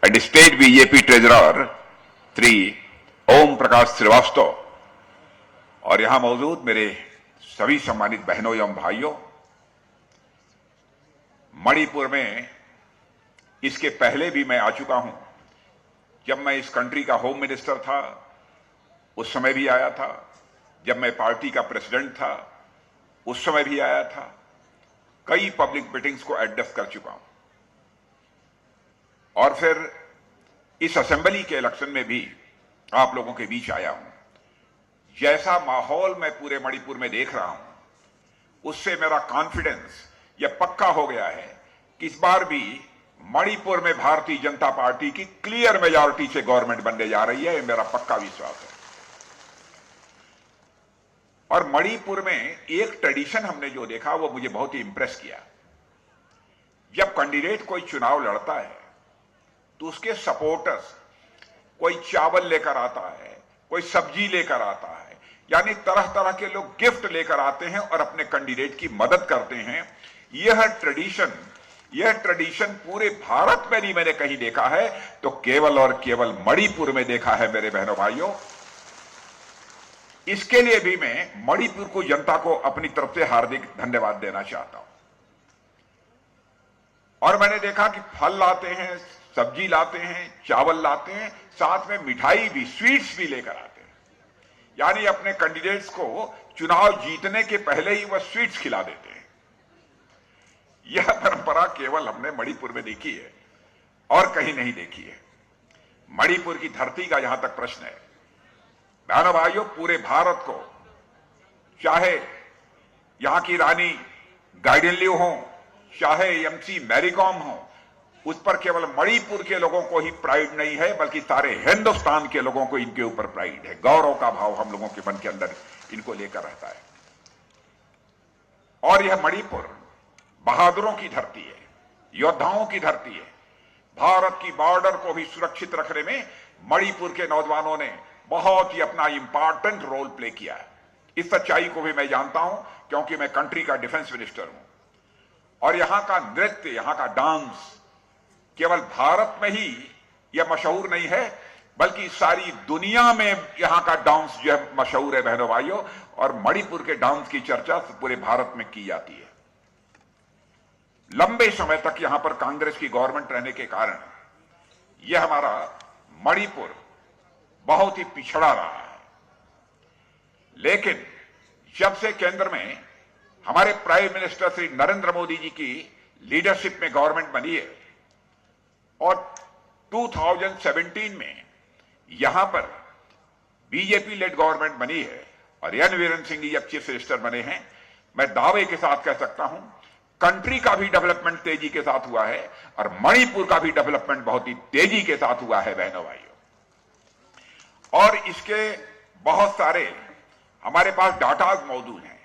and State BJP Treasurer Shri Om Prakash Srivastava और यहां मौजूद मेरे सभी सम्मानित बहनों एवं भाइयों, मणिपुर में इसके पहले भी मैं आ चुका हूं। जब मैं इस कंट्री का होम मिनिस्टर था उस समय भी आया था, जब मैं पार्टी का प्रेसिडेंट था उस समय भी आया था, कई पब्लिक मीटिंग्स को एड्रेस कर चुका हूं और फिर इस असेंबली के इलेक्शन में भी आप लोगों के बीच आया हूं। जैसा माहौल मैं पूरे मणिपुर में देख रहा हूं उससे मेरा कॉन्फिडेंस यह पक्का हो गया है कि इस बार भी मणिपुर में भारतीय जनता पार्टी की क्लियर मेजॉरिटी से गवर्नमेंट बनने जा रही है, मेरा पक्का विश्वास है। और मणिपुर में एक ट्रेडिशन हमने जो देखा वो मुझे बहुत ही इंप्रेस किया। जब कैंडिडेट कोई चुनाव लड़ता है तो उसके सपोर्टर्स कोई चावल लेकर आता है, कोई सब्जी लेकर आता है, यानी तरह तरह के लोग गिफ्ट लेकर आते हैं और अपने कैंडिडेट की मदद करते हैं। यह ट्रेडिशन पूरे भारत में नहीं मैंने कहीं देखा है, तो केवल और केवल मणिपुर में देखा है मेरे बहनों भाइयों। इसके लिए भी मैं मणिपुर को जनता को अपनी तरफ से हार्दिक धन्यवाद देना चाहता हूं। और मैंने देखा कि फल लाते हैं, सब्जी लाते हैं, चावल लाते हैं, साथ में मिठाई भी, स्वीट्स भी लेकर आते हैं। यानी अपने कैंडिडेट्स को चुनाव जीतने के पहले ही वह स्वीट्स खिला देते हैं। यह परंपरा केवल हमने मणिपुर में देखी है और कहीं नहीं देखी है। मणिपुर की धरती का जहां तक प्रश्न है, बहनों भाइयों, पूरे भारत को, चाहे यहां की रानी गाइडेनलिव हो, चाहे एमसी मैरी कॉम हो, उस पर केवल मणिपुर के लोगों को ही प्राइड नहीं है बल्कि सारे हिंदुस्तान के लोगों को इनके ऊपर प्राइड है। गौरव का भाव हम लोगों के मन के अंदर इनको लेकर रहता है। और यह मणिपुर बहादुरों की धरती है, योद्धाओं की धरती है। भारत की बॉर्डर को भी सुरक्षित रखने में मणिपुर के नौजवानों ने बहुत ही अपना इंपॉर्टेंट रोल प्ले किया है। इस सच्चाई को भी मैं जानता हूं क्योंकि मैं कंट्री का डिफेंस मिनिस्टर हूं। और यहां का नृत्य, यहां का डांस केवल भारत में ही यह मशहूर नहीं है बल्कि सारी दुनिया में यहां का डांस जो है मशहूर है बहनों भाइयों। और मणिपुर के डांस की चर्चा पूरे भारत में की जाती है। लंबे समय तक यहां पर कांग्रेस की गवर्नमेंट रहने के कारण यह हमारा मणिपुर बहुत ही पिछड़ा रहा है। लेकिन जब से केंद्र में हमारे प्राइम मिनिस्टर श्री नरेंद्र मोदी जी की लीडरशिप में गवर्नमेंट बनी है और 2017 में यहां पर बीजेपी लेड गवर्नमेंट बनी है और एन वीरेन सिंह जी जब चीफ मिनिस्टर बने हैं, मैं दावे के साथ कह सकता हूं कंट्री का भी डेवलपमेंट तेजी के साथ हुआ है और मणिपुर का भी डेवलपमेंट बहुत ही तेजी के साथ हुआ है बहनों भाइयों। और इसके बहुत सारे हमारे पास डाटाज मौजूद हैं।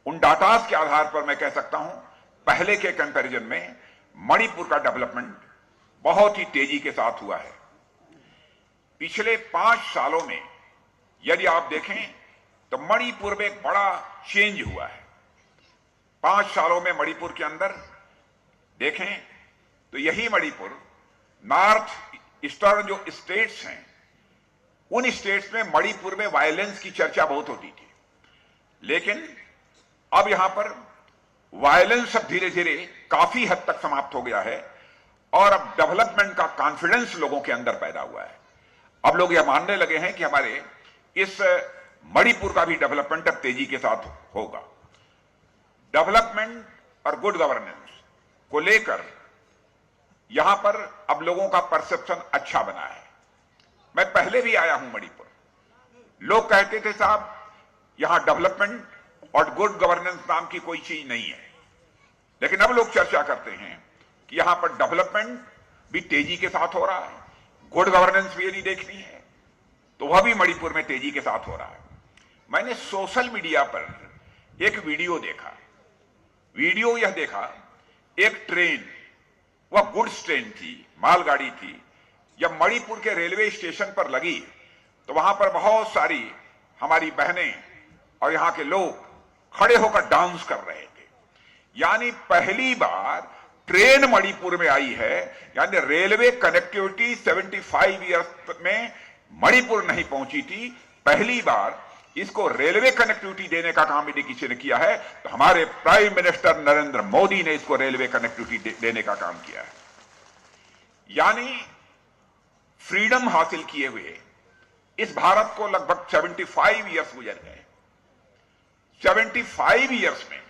उन डाटाज के आधार पर मैं कह सकता हूं पहले के कंपैरिजन में मणिपुर का डेवलपमेंट बहुत ही तेजी के साथ हुआ है। पिछले 5 सालों में यदि आप देखें तो मणिपुर में एक बड़ा चेंज हुआ है। 5 सालों में मणिपुर के अंदर देखें तो यही मणिपुर नॉर्थ ईस्टर्न जो स्टेट्स हैं उन स्टेट्स में मणिपुर में वायलेंस की चर्चा बहुत होती थी, लेकिन अब यहां पर वायलेंस अब धीरे धीरे काफी हद तक समाप्त हो गया है और अब डेवलपमेंट का कॉन्फिडेंस लोगों के अंदर पैदा हुआ है। अब लोग यह मानने लगे हैं कि हमारे इस मणिपुर का भी डेवलपमेंट अब तेजी के साथ होगा। डेवलपमेंट और गुड गवर्नेंस को लेकर यहां पर अब लोगों का परसेप्शन अच्छा बना है। मैं पहले भी आया हूं मणिपुर, लोग कहते थे साहब यहां डेवलपमेंट और गुड गवर्नेंस नाम की कोई चीज नहीं है, लेकिन अब लोग चर्चा करते हैं कि यहां पर डेवलपमेंट भी तेजी के साथ हो रहा है, गुड गवर्नेंस भी यदि देखनी है तो वह भी मणिपुर में तेजी के साथ हो रहा है। मैंने सोशल मीडिया पर एक वीडियो देखा। वीडियो यह देखा, एक ट्रेन, वह गुड्स ट्रेन थी, मालगाड़ी थी, जब मणिपुर के रेलवे स्टेशन पर लगी तो वहां पर बहुत सारी हमारी बहनें और यहां के लोग खड़े होकर डांस कर रहे थे। यानी पहली बार ट्रेन मणिपुर में आई है, यानी रेलवे कनेक्टिविटी 75 ईयर्स में मणिपुर नहीं पहुंची थी। पहली बार इसको रेलवे कनेक्टिविटी देने का काम यदि किसी ने किया है तो हमारे प्राइम मिनिस्टर नरेंद्र मोदी ने इसको रेलवे कनेक्टिविटी देने का काम किया है। यानी फ्रीडम हासिल किए हुए इस भारत को लगभग 75 ईयर्स गुजर गए। 75 ईयर्स में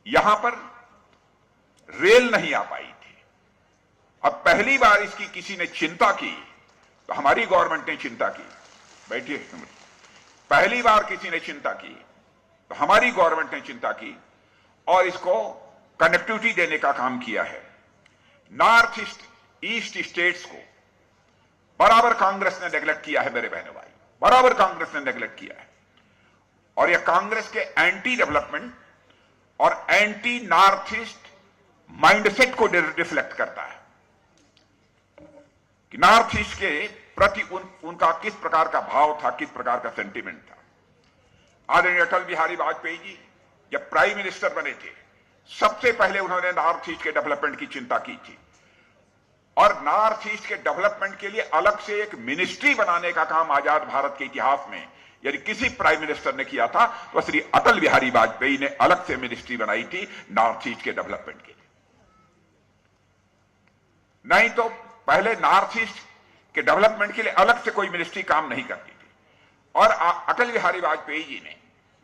यहां पर रेल नहीं आ पाई थी। अब पहली बार इसकी किसी ने चिंता की तो हमारी गवर्नमेंट ने चिंता की। बैठिए। पहली बार किसी ने चिंता की तो हमारी गवर्नमेंट ने चिंता की और इसको कनेक्टिविटी देने का काम किया है। नॉर्थ ईस्ट स्टेट्स को बराबर कांग्रेस ने नेग्लेक्ट किया है मेरे बहनों भाई, बराबर कांग्रेस ने नेग्लेक्ट किया है। और यह कांग्रेस के एंटी डेवलपमेंट और एंटी नॉर्थ ईस्ट माइंडसेट को रिफ्लेक्ट करता है कि नॉर्थ ईस्ट के प्रति उनका किस प्रकार का भाव था, किस प्रकार का सेंटिमेंट था। आदरणीय अटल बिहारी वाजपेयी जी जब प्राइम मिनिस्टर बने थे, सबसे पहले उन्होंने नॉर्थ ईस्ट के डेवलपमेंट की चिंता की थी और नॉर्थ ईस्ट के डेवलपमेंट के लिए अलग से एक मिनिस्ट्री बनाने का काम आजाद भारत के इतिहास में यदि किसी प्राइम मिनिस्टर ने किया था तो श्री अटल बिहारी वाजपेयी ने अलग से मिनिस्ट्री बनाई थी नॉर्थ ईस्ट के डेवलपमेंट के लिए। नहीं तो पहले नॉर्थ ईस्ट के डेवलपमेंट के लिए अलग से कोई मिनिस्ट्री काम नहीं करती थी। और अटल बिहारी वाजपेयी जी ने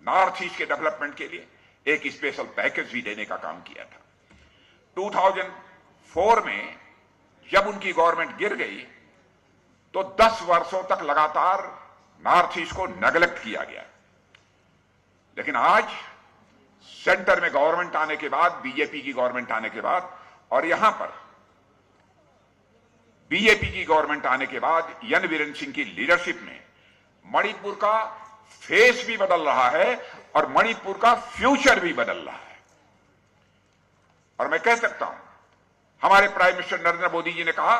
नॉर्थ ईस्ट के डेवलपमेंट के लिए एक स्पेशल पैकेज भी देने का काम किया था। 2004 में जब उनकी गवर्नमेंट गिर गई तो 10 वर्षों तक लगातार नॉर्थ ईस्ट को नेग्लेक्ट किया गया। लेकिन आज सेंटर में गवर्नमेंट आने के बाद, बीजेपी की गवर्नमेंट आने के बाद और यहां पर बीजेपी की गवर्नमेंट आने के बाद एन बीरेन सिंह की लीडरशिप में मणिपुर का फेस भी बदल रहा है और मणिपुर का फ्यूचर भी बदल रहा है। और मैं कह सकता हूं, हमारे प्राइम मिनिस्टर नरेंद्र मोदी जी ने कहा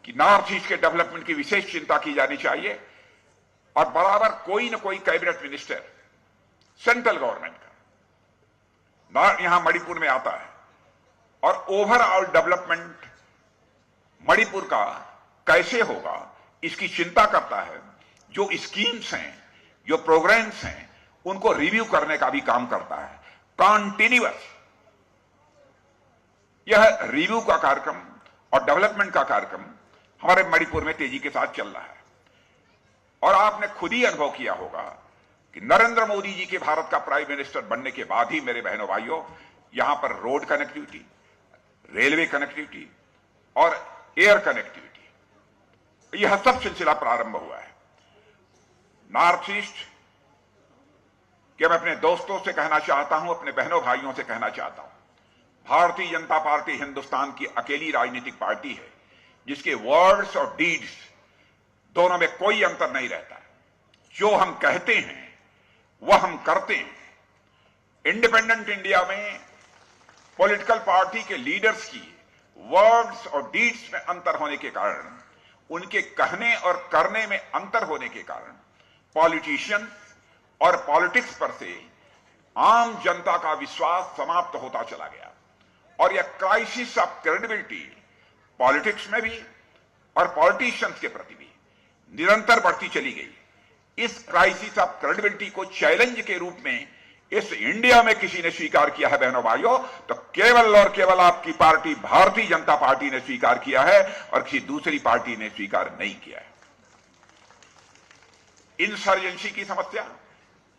कि नॉर्थ ईस्ट के डेवलपमेंट की विशेष चिंता की जानी चाहिए और बराबर कोई न कोई कैबिनेट मिनिस्टर सेंट्रल गवर्नमेंट का यहां मणिपुर में आता है और ओवरऑल डेवलपमेंट मणिपुर का कैसे होगा इसकी चिंता करता है। जो स्कीम्स हैं, जो प्रोग्राम्स हैं, उनको रिव्यू करने का भी काम करता है। कॉन्टिन्यूअस यह रिव्यू का कार्यक्रम और डेवलपमेंट का कार्यक्रम हमारे मणिपुर में तेजी के साथ चल रहा है। और आपने खुद ही अनुभव किया होगा कि नरेंद्र मोदी जी के भारत का प्राइम मिनिस्टर बनने के बाद ही मेरे बहनों भाइयों यहां पर रोड कनेक्टिविटी, रेलवे कनेक्टिविटी और एयर कनेक्टिविटी, यह सब सिलसिला प्रारंभ हुआ है। नॉर्थ ईस्ट के मैं अपने दोस्तों से कहना चाहता हूं, अपने बहनों भाइयों से कहना चाहता हूं, भारतीय जनता पार्टी हिंदुस्तान की अकेली राजनीतिक पार्टी है जिसके वर्ड्स और डीड्स दोनों में कोई अंतर नहीं रहता। जो हम कहते हैं वह हम करते हैं। इंडिपेंडेंट इंडिया में पॉलिटिकल पार्टी के लीडर्स की वर्ड्स और डीड्स में अंतर होने के कारण, उनके कहने और करने में अंतर होने के कारण पॉलिटिशियन और पॉलिटिक्स पर से आम जनता का विश्वास समाप्त होता चला गया और यह क्राइसिस ऑफ क्रेडिबिलिटी पॉलिटिक्स में भी और पॉलिटिशियंस के प्रति भी निरंतर बढ़ती चली गई। इस क्राइसिस ऑफ क्रेडिबिलिटी को चैलेंज के रूप में इस इंडिया में किसी ने स्वीकार किया है बहनों भाइयों तो केवल और केवल आपकी पार्टी भारतीय जनता पार्टी ने स्वीकार किया है और किसी दूसरी पार्टी ने स्वीकार नहीं किया है। इंसर्जेंसी की समस्या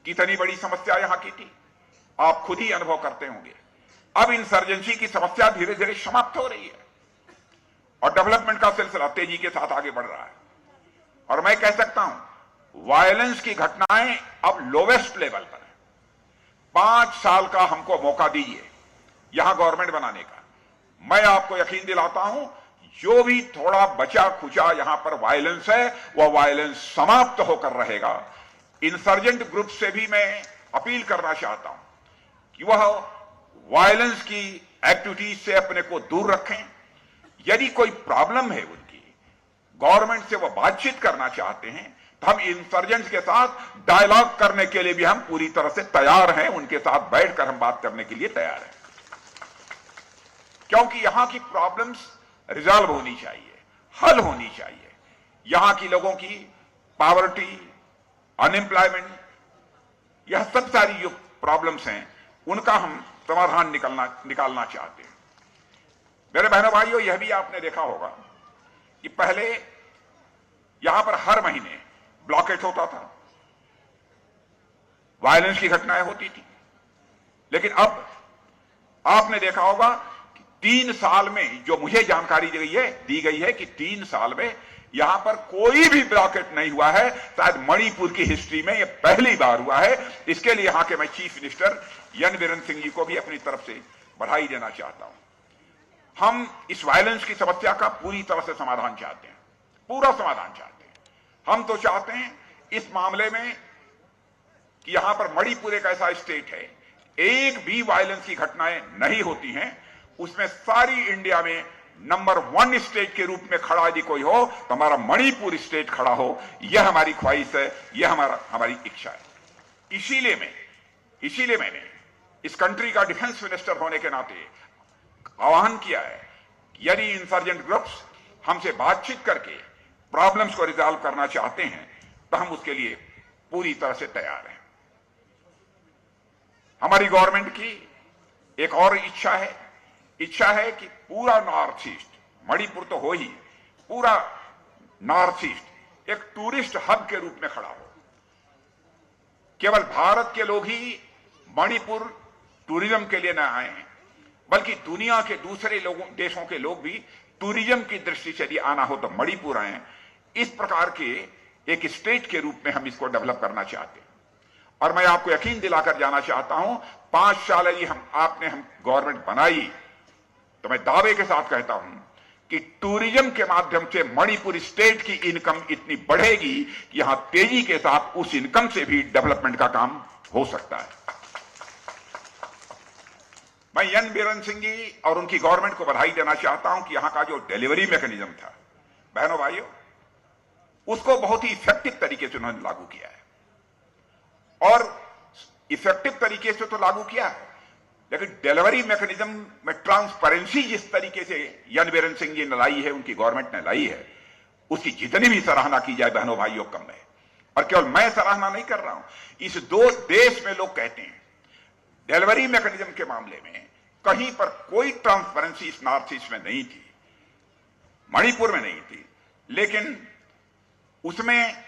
कितनी बड़ी समस्या यहां की थी, आप खुद ही अनुभव करते होंगे। अब इंसर्जेंसी की समस्या धीरे धीरे समाप्त हो रही है और डेवलपमेंट का सिलसिला तेजी के साथ आगे बढ़ रहा है। और मैं कह सकता हूं वायलेंस की घटनाएं अब लोवेस्ट लेवल पर है। 5 साल का हमको मौका दीजिए यहां गवर्नमेंट बनाने का। मैं आपको यकीन दिलाता हूं जो भी थोड़ा बचा खुचा यहां पर वायलेंस है वह वायलेंस समाप्त होकर रहेगा। इंसर्जेंट ग्रुप से भी मैं अपील करना चाहता हूं कि वह वायलेंस की एक्टिविटीज से अपने को दूर रखें। यदि कोई प्रॉब्लम है उनकी, गवर्नमेंट से वो बातचीत करना चाहते हैं तो हम इंसर्जेंट्स के साथ डायलॉग करने के लिए भी हम पूरी तरह से तैयार हैं। उनके साथ बैठकर हम बात करने के लिए तैयार हैं। क्योंकि यहां की प्रॉब्लम्स रिजॉल्व होनी चाहिए, हल होनी चाहिए। यहां की लोगों की पॉवर्टी, अनएम्प्लॉयमेंट, यह सब सारी जो प्रॉब्लम्स हैं उनका हम समाधान निकालना चाहते हैं। मेरे बहनों भाइयों, यह भी आपने देखा होगा कि पहले यहां पर हर महीने ब्लॉकेट होता था, वायलेंस की घटनाएं होती थी, लेकिन अब आपने देखा होगा कि 3 साल में, जो मुझे जानकारी दी गई है कि 3 साल में यहां पर कोई भी ब्लॉकेट नहीं हुआ है। शायद मणिपुर की हिस्ट्री में यह पहली बार हुआ है। इसके लिए यहां के मैं chief minister N Biren Singh ji को भी अपनी तरफ से बधाई देना चाहता हूं। हम इस वायलेंस की समस्या का पूरी तरह से समाधान चाहते हैं, पूरा समाधान चाहते हैं। हम तो चाहते हैं इस मामले में कि यहां पर मणिपुर एक ऐसा स्टेट है, एक भी वायलेंस की घटनाएं नहीं होती हैं, उसमें सारी इंडिया में नंबर 1 स्टेट के रूप में खड़ा यदि कोई हो तो हमारा मणिपुर स्टेट खड़ा हो। यह हमारी ख्वाहिश है, यह हमारी इच्छा है। इसीलिए मैंने इस कंट्री का डिफेंस मिनिस्टर होने के नाते आह्वान किया है कि यदि इंसर्जेंट ग्रुप्स हमसे बातचीत करके प्रॉब्लम्स को रिजॉल्व करना चाहते हैं तो हम उसके लिए पूरी तरह से तैयार हैं। हमारी गवर्नमेंट की एक और इच्छा है कि पूरा नॉर्थ ईस्ट, मणिपुर तो हो ही, पूरा नॉर्थ ईस्ट एक टूरिस्ट हब के रूप में खड़ा हो। केवल भारत के लोग ही मणिपुर टूरिज्म के लिए न आए, बल्कि दुनिया के दूसरे देशों के लोग भी टूरिज्म की दृष्टि से यदि आना हो तो मणिपुर आए। इस प्रकार के एक स्टेट के रूप में हम इसको डेवलप करना चाहते हैं। और मैं आपको यकीन दिलाकर जाना चाहता हूं, 5 साल यदि हम गवर्नमेंट बनाई तो मैं दावे के साथ कहता हूं कि टूरिज्म के माध्यम से मणिपुर स्टेट की इनकम इतनी बढ़ेगी कि यहां तेजी के साथ उस इनकम से भी डेवलपमेंट का काम हो सकता है। मैं एन बीरेन सिंह जी और उनकी गवर्नमेंट को बधाई देना चाहता हूं कि यहां का जो डिलीवरी मैकेनिज्म था, बहनों भाइयों, उसको बहुत ही इफेक्टिव तरीके से उन्होंने लागू किया है। और इफेक्टिव तरीके से तो लागू किया है, लेकिन डिलीवरी मैकेनिज्म में ट्रांसपेरेंसी जिस तरीके से एन बीरेन सिंह जी ने लाई है, उनकी गवर्नमेंट ने लाई है, उसकी जितनी भी सराहना की जाए बहनों भाइयों कम है। और केवल मैं सराहना नहीं कर रहा हूं, इस देश में लोग कहते हैं डिलीवरी मैकेनिज्म के मामले में कहीं पर कोई ट्रांसपेरेंसी इस नॉर्थ ईस्ट में नहीं थी, मणिपुर में नहीं थी, लेकिन उसमें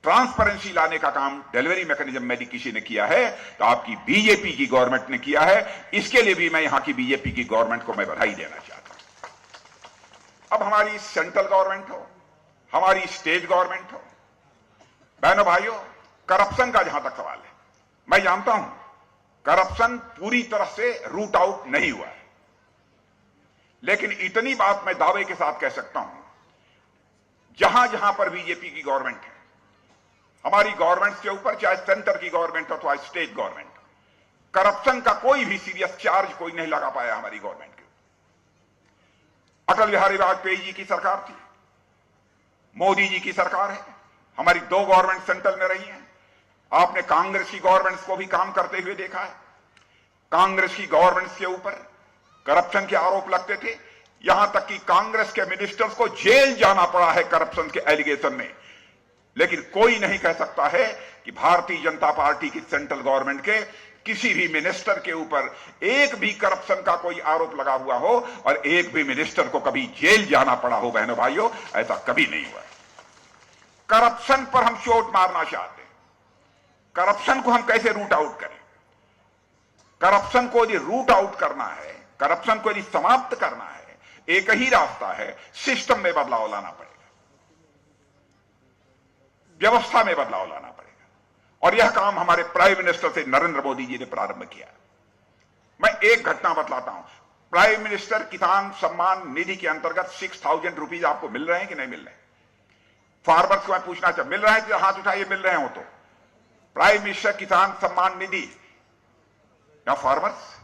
ट्रांसपेरेंसी लाने का काम डिलीवरी मैकेनिज्म में किसी ने किया है तो आपकी बीजेपी की गवर्नमेंट ने किया है। इसके लिए भी मैं यहां की बीजेपी की गवर्नमेंट को मैं बधाई देना चाहता हूं। अब हमारी सेंट्रल गवर्नमेंट हो, हमारी स्टेट गवर्नमेंट हो, बहनों भाइयों, करप्शन का जहां तक सवाल है, मैं जानता हूं करप्शन पूरी तरह से रूट आउट नहीं हुआ है, लेकिन इतनी बात मैं दावे के साथ कह सकता हूं, जहां जहां पर बीजेपी की गवर्नमेंट है, हमारी गवर्नमेंट के ऊपर, चाहे सेंटर की गवर्नमेंट हो चाहे स्टेट गवर्नमेंट, करप्शन का कोई भी सीरियस चार्ज कोई नहीं लगा पाया हमारी गवर्नमेंट के। अटल बिहारी वाजपेयी जी की सरकार थी, मोदी जी की सरकार है, हमारी 2 गवर्नमेंट सेंट्रल में रही हैं। आपने कांग्रेस की गवर्नमेंट्स को भी काम करते हुए देखा है। कांग्रेस की गवर्नमेंट्स के ऊपर करप्शन के आरोप लगते थे, यहां तक कि कांग्रेस के मिनिस्टर्स को जेल जाना पड़ा है करप्शन के एलिगेशन में। लेकिन कोई नहीं कह सकता है कि भारतीय जनता पार्टी की सेंट्रल गवर्नमेंट के किसी भी मिनिस्टर के ऊपर एक भी करप्शन का कोई आरोप लगा हुआ हो और एक भी मिनिस्टर को कभी जेल जाना पड़ा हो। बहनों भाइयों, ऐसा कभी नहीं हुआ। करप्शन पर हम चोट मारना चाहते हैं। करप्शन को हम कैसे रूट आउट करें? करप्शन को यदि रूट आउट करना है, करप्शन को यदि समाप्त करना है, एक ही रास्ता है, सिस्टम में बदलाव लाना पड़ेगा, व्यवस्था में बदलाव लाना पड़ेगा। और यह काम हमारे प्राइम मिनिस्टर से नरेंद्र मोदी जी ने प्रारंभ किया। मैं एक घटना बतलाता हूं। प्राइम मिनिस्टर किसान सम्मान निधि के अंतर्गत 6,000 रुपीज आपको मिल रहे हैं कि नहीं मिल रहे? फार्मर्स को मैं पूछना चाहता, मिल रहे हैं? तो हाथ उठाइए, मिल रहे हो तो। प्राइम मिनिस्टर किसान सम्मान निधि या फार्मर्स,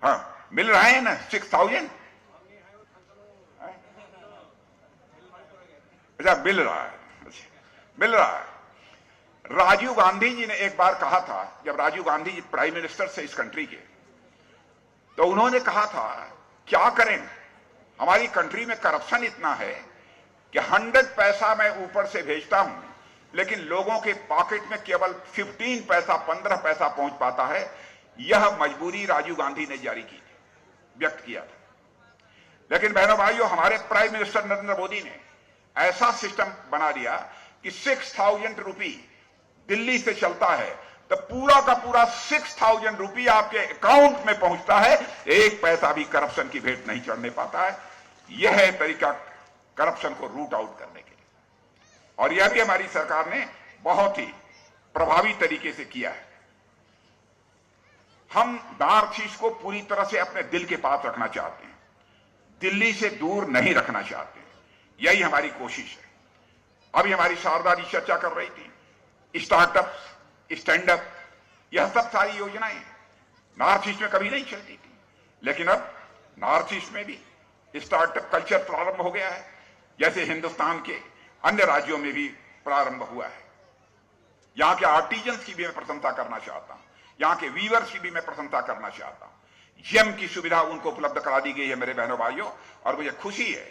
हाँ मिल रहे हैं ना 6,000? अच्छा, मिल रहा है, मिल रहा है। राजीव गांधी जी ने एक बार कहा था, जब राजीव गांधी जी प्राइम मिनिस्टर से इस कंट्री के, तो उन्होंने कहा था क्या करें? हमारी कंट्री में करप्शन इतना है कि 100 पैसा मैं ऊपर से भेजता हूं, लेकिन लोगों के पॉकेट में केवल 15 पैसा 15 पैसा पहुंच पाता है। यह मजबूरी राजीव गांधी ने जारी की थी, व्यक्त किया था। लेकिन बहनों भाइयों, हमारे प्राइम मिनिस्टर नरेंद्र मोदी ने ऐसा सिस्टम बना दिया कि 6,000 रुपी दिल्ली से चलता है तो पूरा का पूरा 6,000 रुपये आपके अकाउंट में पहुंचता है। एक पैसा भी करप्शन की भेंट नहीं चढ़ने पाता है। यह है तरीका करप्शन को रूट आउट करने के लिए, और यह भी हमारी सरकार ने बहुत ही प्रभावी तरीके से किया है। हम नॉर्थ ईस्ट को पूरी तरह से अपने दिल के पास रखना चाहते हैं, दिल्ली से दूर नहीं रखना चाहते। यही हमारी कोशिश है। अभी हमारी शारदा जी चर्चा कर रही थी, स्टार्टअप, स्टैंड अप, यह सब सारी योजनाएं नॉर्थ ईस्ट में कभी नहीं चलती थी, लेकिन अब नॉर्थ ईस्ट में भी स्टार्टअप कल्चर प्रारंभ हो गया है, जैसे हिंदुस्तान के अन्य राज्यों में भी प्रारंभ हुआ है। यहां के आर्टिजन्स की भी मैं प्रशंसा करना चाहता हूं, यहां के वीवर्स की भी मैं प्रशंसा करना चाहता हूं। जेम की सुविधा उनको उपलब्ध करा दी गई है मेरे बहनों भाइयों, और मुझे खुशी है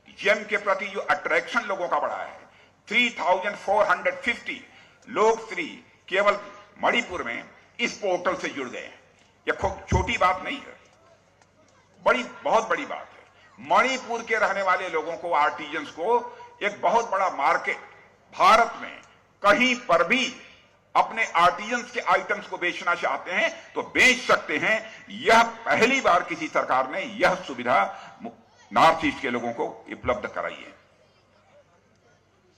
कि जेम के प्रति जो अट्रैक्शन लोगों का बढ़ा है। 3,450 लोग श्री केवल मणिपुर में इस पोर्टल से जुड़ गए हैं। यह खूब छोटी बात नहीं है, बहुत बड़ी बात है। मणिपुर के रहने वाले लोगों को, आर्टिजन्स को एक बहुत बड़ा मार्केट भारत में कहीं पर भी अपने आर्टिजन्स के आइटम्स को बेचना चाहते हैं तो बेच सकते हैं। यह पहली बार किसी सरकार ने यह सुविधा नॉर्थ ईस्ट के लोगों को उपलब्ध कराई है।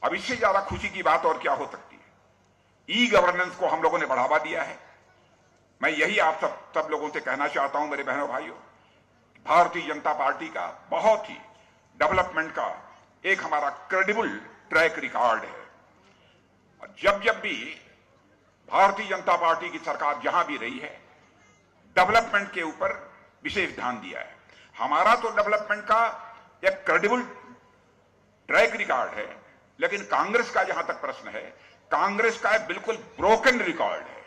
अब इससे ज्यादा खुशी की बात और क्या हो सकती है? ई गवर्नेंस को हम लोगों ने बढ़ावा दिया है। मैं यही आप सब लोगों से कहना चाहता हूं मेरे बहनों भाइयों, भारतीय जनता पार्टी का बहुत ही डेवलपमेंट का एक हमारा क्रेडिबल ट्रैक रिकॉर्ड है। और जब भी भारतीय जनता पार्टी की सरकार जहां भी रही है, डेवलपमेंट के ऊपर विशेष ध्यान दिया है। हमारा तो डेवलपमेंट का एक क्रेडिबल ट्रैक रिकॉर्ड है, लेकिन कांग्रेस का जहां तक प्रश्न है, कांग्रेस का बिल्कुल ब्रोकन रिकॉर्ड है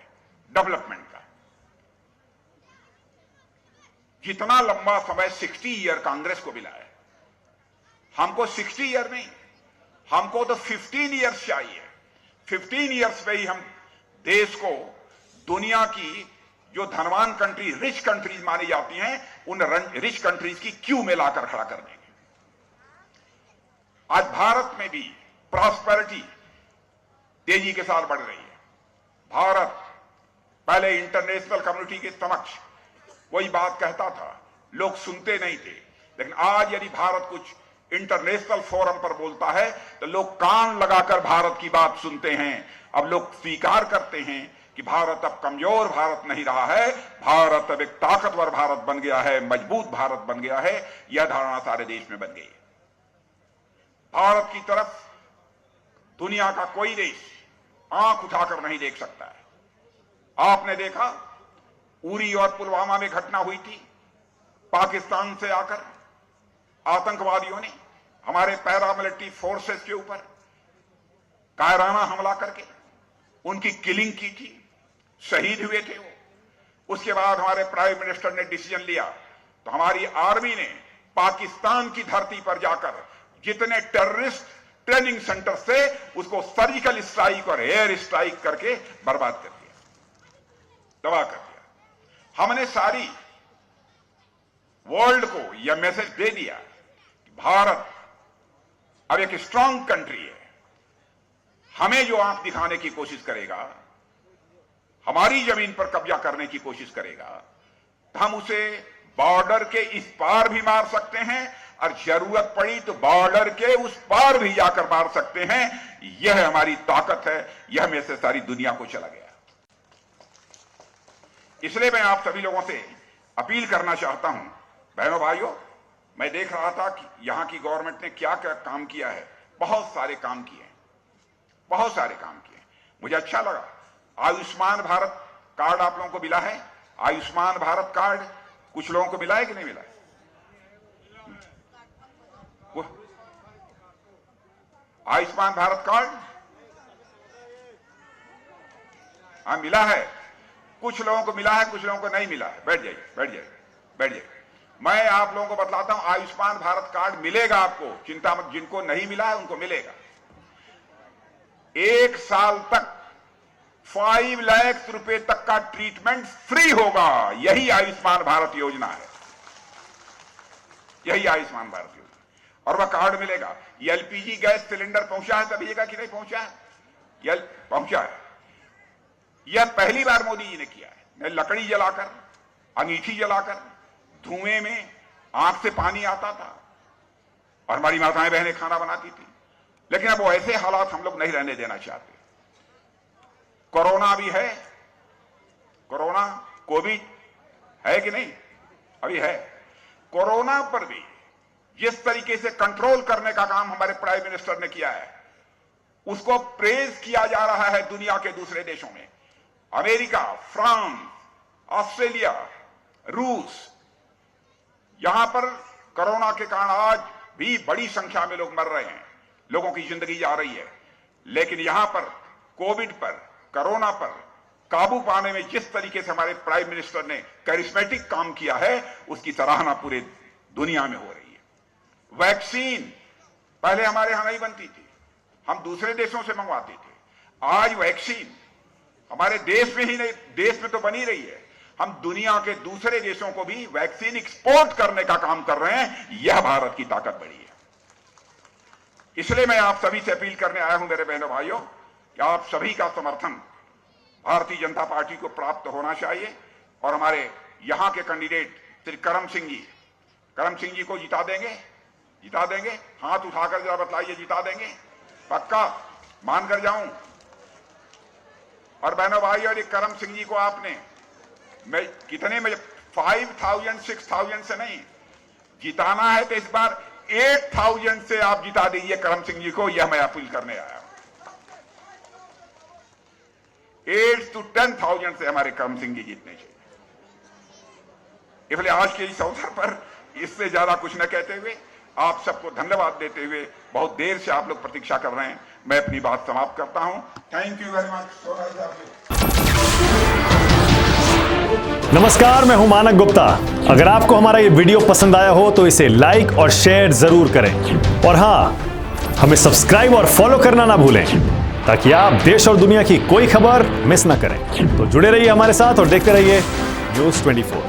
डेवलपमेंट का। जितना लंबा समय 60 ईयर कांग्रेस को मिला है, हमको 60 ईयर नहीं, हमको तो 15 ईयर्स चाहिए। 15 ईयर्स में ही हम देश को दुनिया की जो धनवान कंट्री, रिच कंट्रीज मानी जाती हैं, उन रिच कंट्रीज की क्यू में लाकर खड़ा कर देंगे। आज भारत में भी प्रॉस्पेरिटी तेजी के साथ बढ़ रही है। भारत पहले इंटरनेशनल कम्युनिटी के समक्ष वही बात कहता था, लोग सुनते नहीं थे, लेकिन आज यदि भारत कुछ इंटरनेशनल फोरम पर बोलता है तो लोग कान लगाकर भारत की बात सुनते हैं। अब लोग स्वीकार करते हैं कि भारत अब कमजोर भारत नहीं रहा है, भारत अब एक ताकतवर भारत बन गया है, मजबूत भारत बन गया है। यह धारणा सारे देश में बन गई है। भारत की तरफ दुनिया का कोई देश आंख उठाकर नहीं देख सकता है। आपने देखा उरी और पुलवामा में घटना हुई थी, पाकिस्तान से आकर आतंकवादियों ने हमारे पैरामिलिट्री फोर्सेस के ऊपर कायराना हमला करके उनकी किलिंग की थी, शहीद हुए थे वो। उसके बाद हमारे प्राइम मिनिस्टर ने डिसीजन लिया तो हमारी आर्मी ने पाकिस्तान की धरती पर जाकर जितने टेररिस्ट ट्रेनिंग सेंटर से उसको सर्जिकल स्ट्राइक और एयर स्ट्राइक करके बर्बाद कर दिया, तबाह कर दिया। हमने सारी वर्ल्ड को यह मैसेज दे दिया कि भारत अब एक स्ट्रांग कंट्री है। हमें जो आंख दिखाने की कोशिश करेगा, हमारी जमीन पर कब्जा करने की कोशिश करेगा, तो हम उसे बॉर्डर के इस पार भी मार सकते हैं और जरूरत पड़ी तो बॉर्डर के उस पार भी जाकर मार सकते हैं। यह हमारी ताकत है, यह में से सारी दुनिया को चला गया। इसलिए मैं आप सभी लोगों से अपील करना चाहता हूं, बहनों भाइयों, मैं देख रहा था कि यहां की गवर्नमेंट ने क्या क्या काम किया है। बहुत सारे काम किए, बहुत सारे काम किए, मुझे अच्छा लगा। आयुष्मान भारत कार्ड आप लोगों को मिला है? आयुष्मान भारत कार्ड कुछ लोगों को मिला है कि नहीं मिला है? आयुष्मान भारत कार्ड मिला है। कुछ लोगों को मिला है, कुछ लोगों को नहीं मिला है। बैठ जाइए, बैठ जाइए, बैठ जाइए। मैं आप लोगों को बतलाता हूं, आयुष्मान भारत कार्ड मिलेगा आपको, चिंता मत, जिनको नहीं मिला है उनको मिलेगा। 1 साल तक 5 लाख रुपए तक का ट्रीटमेंट फ्री होगा। यही आयुष्मान भारत योजना है, यही आयुष्मान भारत योजना। और वह कार्ड मिलेगा। ये एलपीजी गैस सिलेंडर पहुंचा है तभी कि नहीं पहुंचा है? यह पहुंचा है। यह पहली बार मोदी जी ने किया है। न लकड़ी जलाकर, अंगीठी जलाकर, धुएं में आंख से पानी आता था और हमारी माताएं बहनें खाना बनाती थी। लेकिन अब वो ऐसे हालात हम लोग नहीं रहने देना चाहते। कोरोना भी है, कोरोना कोविड है कि नहीं? अभी है। कोरोना पर भी जिस तरीके से कंट्रोल करने का काम हमारे प्राइम मिनिस्टर ने किया है, उसको प्रेज किया जा रहा है दुनिया के दूसरे देशों में। अमेरिका, फ्रांस, ऑस्ट्रेलिया, रूस, यहां पर कोरोना के कारण आज भी बड़ी संख्या में लोग मर रहे हैं, लोगों की जिंदगी जा रही है। लेकिन यहां पर कोविड पर, कोरोना पर काबू पाने में जिस तरीके से हमारे प्राइम मिनिस्टर ने कैरिस्मेटिक काम किया है, उसकी सराहना पूरे दुनिया में हो रही है। वैक्सीन पहले हमारे यहां नहीं बनती थी, हम दूसरे देशों से मंगवाते थे। आज वैक्सीन हमारे देश में ही नहीं, देश में तो बनी रही है, हम दुनिया के दूसरे देशों को भी वैक्सीन एक्सपोर्ट करने का काम कर रहे हैं। यह भारत की ताकत बड़ी है। इसलिए मैं आप सभी से अपील करने आया हूं मेरे बहनों भाइयों, कि आप सभी का समर्थन भारतीय जनता पार्टी को प्राप्त होना चाहिए और हमारे यहां के कैंडिडेट श्री करम सिंह जी को जिता देंगे। जिता देंगे? हाथ उठाकर जरा बतलाइए, जिता देंगे? पक्का मानकर जाऊं? और बहनों भाइयों, ये करम सिंह जी को आपने कितने में 5,000 6,000 से नहीं जिताना है, तो इस बार 8,000 से आप जिता दीजिए करम सिंह जी को। यह मैं अपील करने आया हूं। 8 to 10,000 से हमारे करम सिंह जी जीतने चाहिए। इसलिए आज के इस अवसर पर इससे ज्यादा कुछ न कहते हुए आप सबको धन्यवाद देते हुए, बहुत देर से आप लोग प्रतीक्षा कर रहे हैं, मैं अपनी बात समाप्त करता हूं। Thank you very much. नमस्कार, मैं हूं मानक गुप्ता। अगर आपको हमारा ये वीडियो पसंद आया हो तो इसे लाइक और शेयर जरूर करें। और हां, हमें सब्सक्राइब और फॉलो करना ना भूलें, ताकि आप देश और दुनिया की कोई खबर मिस ना करें। तो जुड़े रहिए हमारे साथ और देखते रहिए न्यूज़ 24।